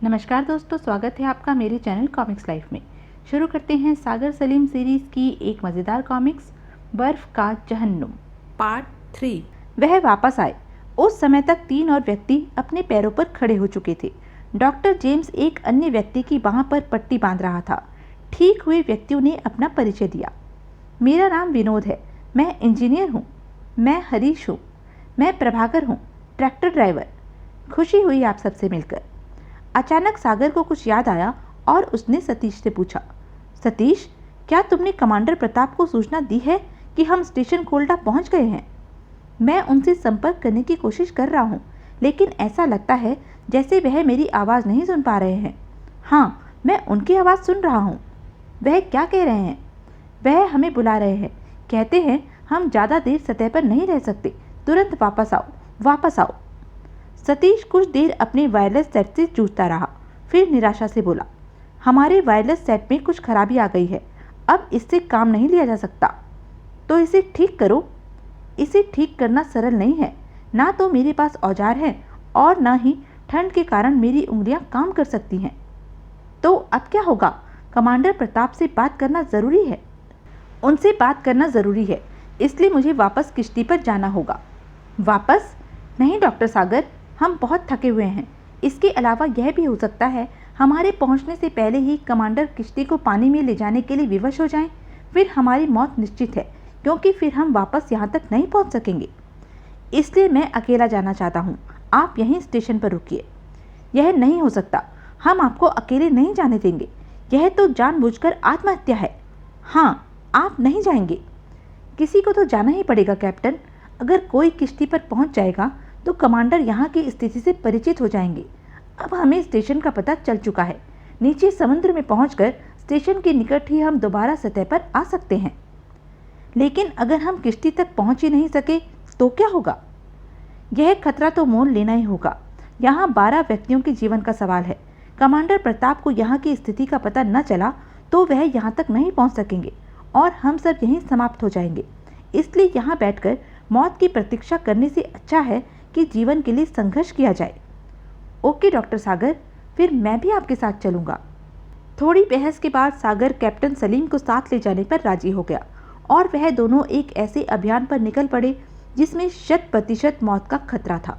नमस्कार दोस्तों, स्वागत है आपका मेरे चैनल कॉमिक्स लाइफ में। शुरू करते हैं सागर सलीम सीरीज की एक मज़ेदार कॉमिक्स बर्फ का जहन्नुम पार्ट 3। वह वापस आए। उस समय तक 3 और व्यक्ति अपने पैरों पर खड़े हो चुके थे। डॉक्टर जेम्स एक अन्य व्यक्ति की बांह पर पट्टी बांध रहा था। ठीक हुए व्यक्तियों ने अपना परिचय दिया। मेरा नाम विनोद है, मैं इंजीनियर हूँ। मैं हरीश हूँ। मैं प्रभाकर हूँ, ट्रैक्टर ड्राइवर। खुशी हुई आप सबसे मिलकर। अचानक सागर को कुछ याद आया और उसने सतीश से पूछा, सतीश, क्या तुमने कमांडर प्रताप को सूचना दी है कि हम स्टेशन कोल्डा पहुंच गए हैं? मैं उनसे संपर्क करने की कोशिश कर रहा हूं, लेकिन ऐसा लगता है जैसे वह मेरी आवाज़ नहीं सुन पा रहे हैं। हाँ, मैं उनकी आवाज़ सुन रहा हूँ। वह क्या कह रहे हैं? वह हमें बुला रहे हैं। कहते हैं हम ज़्यादा देर सतह पर नहीं रह सकते, तुरंत वापस आओ, वापस आओ। सतीश कुछ देर अपने वायरलेस सेट से जूझता रहा, फिर निराशा से बोला, हमारे वायरलेस सेट में कुछ खराबी आ गई है, अब इससे काम नहीं लिया जा सकता। तो इसे ठीक करो। इसे ठीक करना सरल नहीं है, ना तो मेरे पास औजार हैं और ना ही ठंड के कारण मेरी उंगलियां काम कर सकती हैं। तो अब क्या होगा? कमांडर प्रताप से बात करना ज़रूरी है। उनसे बात करना ज़रूरी है, इसलिए मुझे वापस किश्ती पर जाना होगा। वापस? नहीं डॉक्टर सागर, हम बहुत थके हुए हैं। इसके अलावा यह भी हो सकता है हमारे पहुंचने से पहले ही कमांडर किश्ती को पानी में ले जाने के लिए विवश हो जाएं। फिर हमारी मौत निश्चित है, क्योंकि फिर हम वापस यहाँ तक नहीं पहुँच सकेंगे। इसलिए मैं अकेला जाना चाहता हूँ। आप यहीं स्टेशन पर रुकिए। यह नहीं हो सकता, हम आपको अकेले नहीं जाने देंगे। यह तो जानबूझकर आत्महत्या है। हाँ, आप नहीं जाएंगे। किसी को तो जाना ही पड़ेगा कैप्टन। अगर कोई किश्ती पर पहुंच जाएगा तो कमांडर यहाँ की स्थिति से परिचित हो जाएंगे। अब हमें स्टेशन का पता चल चुका है। नीचे समुद्र में पहुंचकर स्टेशन के निकट ही हम दोबारा सतह पर आ सकते हैं। लेकिन अगर हम किश्ती तक पहुंच ही नहीं सके तो क्या होगा? यह खतरा तो मोल लेना ही होगा। यहाँ 12 व्यक्तियों के जीवन का सवाल है। कमांडर प्रताप को यहाँ की स्थिति का पता न चला तो वह यहाँ तक नहीं पहुँच सकेंगे और हम सब यहीं समाप्त हो जाएंगे। इसलिए यहाँ बैठकर मौत की प्रतीक्षा करने से अच्छा है कि जीवन के लिए संघर्ष किया जाए। ओके डॉक्टर सागर, फिर मैं भी आपके साथ चलूँगा। थोड़ी बहस के बाद सागर कैप्टन सलीम को साथ ले जाने पर राजी हो गया और वह दोनों एक ऐसे अभियान पर निकल पड़े जिसमें 100% मौत का खतरा था।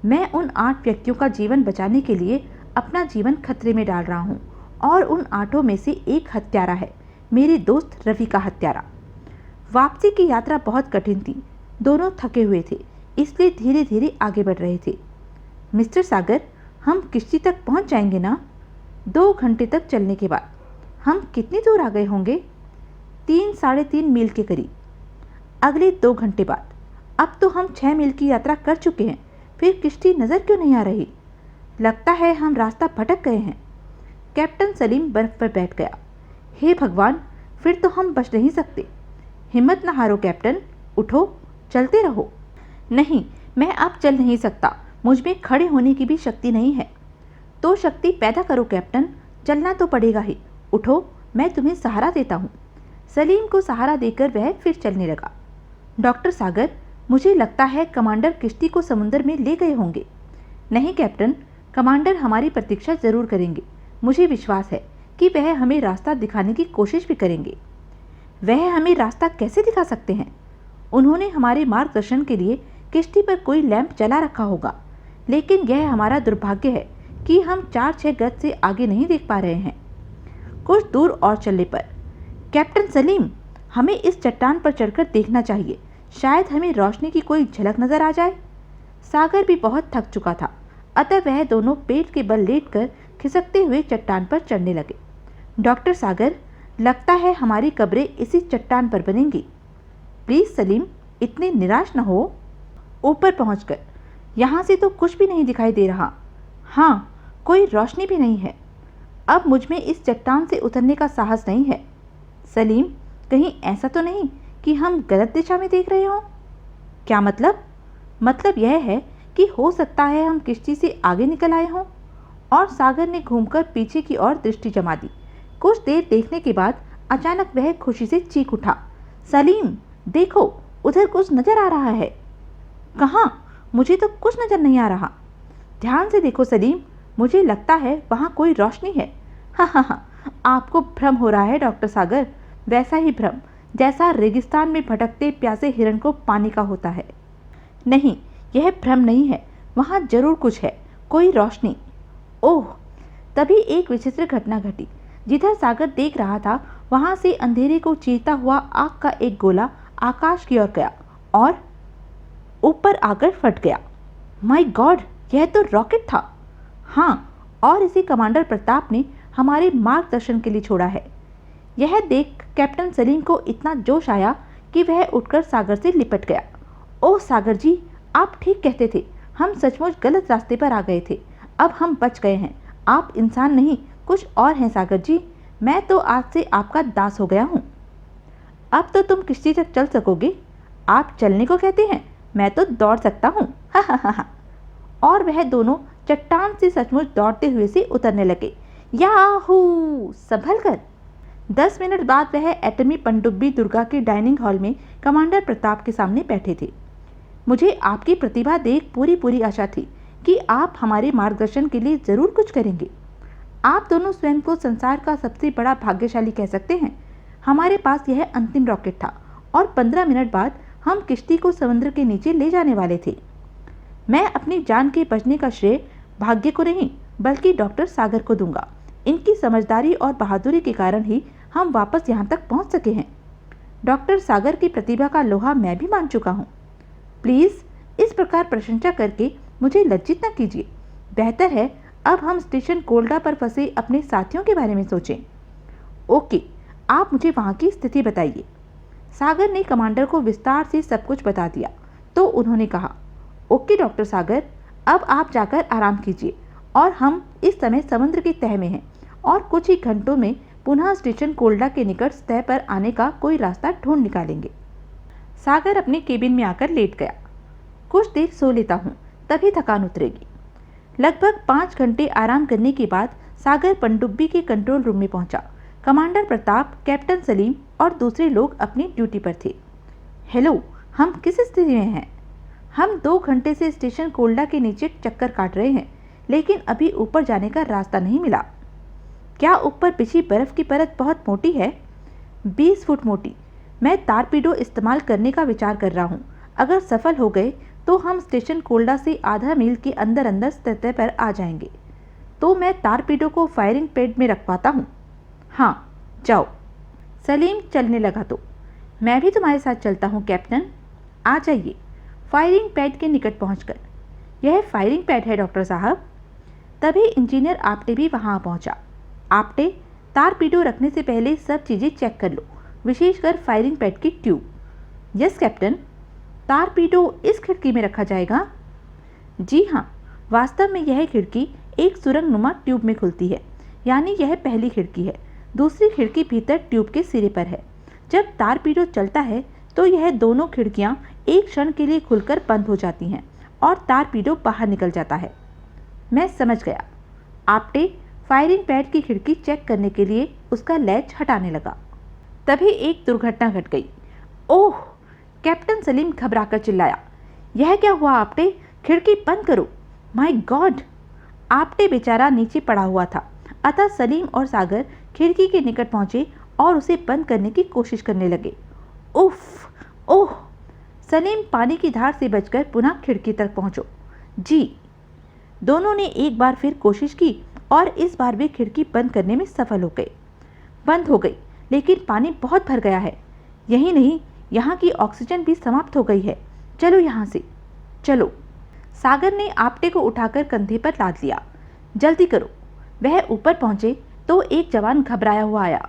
मैं उन 8 व्यक्तियों का जीवन बचाने के लिए अपना जीवन खतरे में डाल रहा हूँ और उन 8 में से एक हत्यारा है, मेरे दोस्त रवि का हत्यारा। वापसी की यात्रा बहुत कठिन थी। दोनों थके हुए थे, इसलिए धीरे धीरे आगे बढ़ रहे थे। मिस्टर सागर, हम किश्ती तक पहुंच जाएंगे ना? 2 घंटे तक चलने के बाद। हम कितनी दूर आ गए होंगे? 3-3.5 मील के करीब। अगले 2 घंटे बाद। अब तो हम 6 मील की यात्रा कर चुके हैं, फिर किश्ती नज़र क्यों नहीं आ रही? लगता है हम रास्ता भटक गए हैं। कैप्टन सलीम बर्फ पर बैठ गया। हे भगवान, फिर तो हम बच नहीं सकते। हिम्मत न हारो कैप्टन, उठो, चलते रहो। नहीं, मैं अब चल नहीं सकता। मुझ में खड़े होने की भी शक्ति नहीं है। तो शक्ति पैदा करो कैप्टन, चलना तो पड़ेगा ही। उठो, मैं तुम्हें सहारा देता हूँ। सलीम को सहारा देकर वह फिर चलने लगा। डॉक्टर सागर, मुझे लगता है कमांडर किश्ती को समुद्र में ले गए होंगे। नहीं कैप्टन, कमांडर हमारी प्रतीक्षा जरूर करेंगे। मुझे विश्वास है कि वह हमें रास्ता दिखाने की कोशिश भी करेंगे। वह हमें रास्ता कैसे दिखा सकते हैं? उन्होंने हमारे मार्गदर्शन के लिए किश्ती पर कोई लैंप जला रखा होगा, लेकिन यह हमारा दुर्भाग्य है कि हम 4-6 गज से आगे नहीं देख पा रहे हैं। कुछ दूर और चलने पर, कैप्टन सलीम, हमें इस चट्टान पर चढ़कर देखना चाहिए। शायद हमें रोशनी की कोई झलक नजर आ जाए। सागर भी बहुत थक चुका था, अतः वह दोनों पेट के बल लेटकर खिसकते हुए चट्टान पर चढ़ने लगे। डॉक्टर सागर, लगता है हमारी कब्रें इसी चट्टान पर बनेंगी। प्लीज़ सलीम, इतने निराश न हो। ऊपर पहुंचकर, यहाँ से तो कुछ भी नहीं दिखाई दे रहा। हाँ, कोई रोशनी भी नहीं है। अब मुझ में इस चट्टान से उतरने का साहस नहीं है। सलीम, कहीं ऐसा तो नहीं कि हम गलत दिशा में देख रहे हों? क्या मतलब? मतलब यह है कि हो सकता है हम किश्ती से आगे निकल आए हों। और सागर ने घूमकर पीछे की ओर दृष्टि जमा दी। कुछ देर देखने के बाद अचानक वह खुशी से चीख उठा, सलीम, देखो, उधर कुछ नजर आ रहा है। कहाँ? मुझे तो कुछ नजर नहीं आ रहा। ध्यान से देखो सलीम, मुझे लगता है वहाँ कोई रोशनी है। हाँ हाँ हाँ, आपको भ्रम हो रहा है डॉक्टर सागर, वैसा ही भ्रम जैसा रेगिस्तान में भटकते प्यासे हिरण को पानी का होता है। नहीं, यह भ्रम नहीं है, वहाँ जरूर कुछ है, कोई रोशनी। ओह! तभी एक विचित्र घटना घटी। जिधर सागर देख रहा था वहां से अंधेरे को चीरता हुआ आग का एक गोला आकाश की ओर गया और ऊपर आकर फट गया। माय गॉड, यह तो रॉकेट था। हाँ, और इसे कमांडर प्रताप ने हमारे मार्गदर्शन के लिए छोड़ा है। यह देख कैप्टन सलीम को इतना जोश आया कि वह उठकर सागर से लिपट गया। ओह सागर जी, आप ठीक कहते थे, हम सचमुच गलत रास्ते पर आ गए थे। अब हम बच गए हैं। आप इंसान नहीं, कुछ और हैं सागर जी। मैं तो आज से आपका दास हो गया हूँ। अब तो तुम किश्ती तक चल सकोगे। आप चलने को कहते हैं, मैं तो दौड़ सकता हूँ। हा हा हा हा। और वह दोनों चट्टान से सचमुच दौड़ते हुए से उतरने लगे। याहू! संभल कर। 10 मिनट बाद वह एटमी पनडुब्बी दुर्गा के डाइनिंग हॉल में कमांडर प्रताप के सामने बैठे थे। मुझे आपकी प्रतिभा देख पूरी आशा थी कि आप हमारे मार्गदर्शन के लिए जरूर कुछ करेंगे। आप दोनों स्वयं को संसार का सबसे बड़ा भाग्यशाली कह सकते हैं। हमारे पास यह अंतिम रॉकेट था और 15 मिनट बाद हम किश्ती को समुद्र के नीचे ले जाने वाले थे। मैं अपनी जान के बचने का श्रेय भाग्य को नहीं बल्कि डॉक्टर सागर को दूंगा। इनकी समझदारी और बहादुरी के कारण ही हम वापस यहाँ तक पहुँच सके हैं। डॉक्टर सागर की प्रतिभा का लोहा मैं भी मान चुका हूँ। प्लीज़ इस प्रकार प्रशंसा करके मुझे लज्जित न कीजिए। बेहतर है अब हम स्टेशन कोल्डा पर फंसे अपने साथियों के बारे में सोचें। ओके, आप मुझे वहाँ की स्थिति बताइए। सागर ने कमांडर को विस्तार से सब कुछ बता दिया तो उन्होंने कहा, ओके डॉक्टर सागर, अब आप जाकर आराम कीजिए और हम इस समय समुद्र की तह में हैं और कुछ ही घंटों में पुनः स्टेशन कोल्डा के निकट सतह पर आने का कोई रास्ता ढूंढ निकालेंगे। सागर अपने केबिन में आकर लेट गया। कुछ देर सो लेता हूँ, तभी थकान उतरेगी। लगभग 5 घंटे आराम करने के बाद सागर पनडुब्बी के कंट्रोल रूम में पहुंचा। कमांडर प्रताप, कैप्टन सलीम और दूसरे लोग अपनी ड्यूटी पर थे। हेलो, हम किस स्थिति में हैं? हम 2 घंटे से स्टेशन कोल्डा के नीचे चक्कर काट रहे हैं, लेकिन अभी ऊपर जाने का रास्ता नहीं मिला। क्या ऊपर बिछी बर्फ की परत बहुत मोटी है? 20 फुट मोटी। मैं तारपीडो इस्तेमाल करने का विचार कर रहा हूँ। अगर सफल हो गए तो हम स्टेशन कोल्डा से आधा मील के अंदर सतह पर आ जाएंगे। तो मैं तारपीडो को फायरिंग पैड में रखवाता हूँ। हाँ, जाओ। सलीम चलने लगा तो मैं भी तुम्हारे साथ चलता हूँ कैप्टन। आ जाइए। फायरिंग पैड के निकट पहुँचकर, यह फायरिंग पैड है डॉक्टर साहब। तभी इंजीनियर आपटे भी वहाँ पहुँचा। आपटे, तारपीडो रखने से पहले सब चीज़ें चेक कर लो, विशेषकर फायरिंग पैड की ट्यूब। Yes captain. तारपीडो इस खिड़की में रखा जाएगा? जी हाँ, वास्तव में यह खिड़की एक सुरंगनुमा ट्यूब में खुलती है, यानी यह पहली खिड़की है। दूसरी खिड़की भीतर ट्यूब के सिरे पर है। जब तारपीडो चलता है तो यह दोनों खिड़कियां एक क्षण के लिए खुलकर बंद हो जाती हैं और तारपीडो बाहर निकल जाता है। मैं समझ गया। आपटे फायरिंग पैड की खिड़की चेक करने के लिए उसका लैच हटाने लगा। तभी एक दुर्घटना घट गई। ओह! कैप्टन सलीम घबराकर चिल्लाया। यह क्या हुआ आपटे? खिड़की बंद करो। My God! आपटे बेचारा नीचे पड़ा हुआ था, अतः सलीम और सागर खिड़की के निकट पहुंचे और उसे बंद करने की कोशिश करने लगे। उफ! ओह! सलीम पानी की धार से बचकर पुनः खिड़की तक पहुंचो। जी। दोनों ने एक बार फिर कोशिश की और इस बार वे खिड़की बंद करने में सफल हो गए। बंद हो गई, लेकिन पानी बहुत भर गया है। यही नहीं, यहाँ की ऑक्सीजन भी समाप्त हो गई है। चलो यहाँ से, चलो। सागर ने आपटे को उठाकर कंधे पर लाद लिया। जल्दी करो। वह ऊपर पहुंचे तो एक जवान घबराया हुआ आया।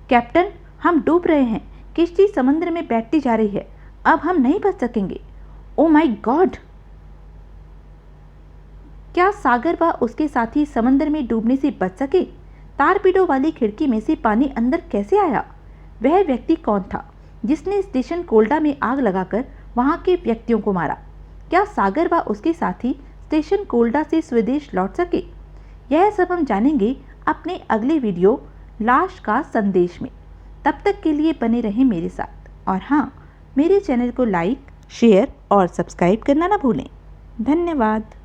कैप्टन, हम डूब रहे हैं। किश्ती समुद्र में बैठती जा रही है। अब हम नहीं बच सकेंगे। Oh my God! क्या सागर व उसके साथी समंदर में डूबने से बच सके? तारपीडो वाली खिड़की में से पानी अंदर कैसे आया? वह व्यक्ति कौन था जिसने स्टेशन कोल्डा में आग लगाकर वहां के व्यक्तियों को मारा? क्या सागर व उसके साथी स्टेशन कोल्डा से स्वदेश लौट सके? यह सब हम जानेंगे अपने अगले वीडियो लाश का संदेश में। तब तक के लिए बने रहें मेरे साथ और हाँ, मेरे चैनल को लाइक, शेयर और सब्सक्राइब करना ना भूलें। धन्यवाद।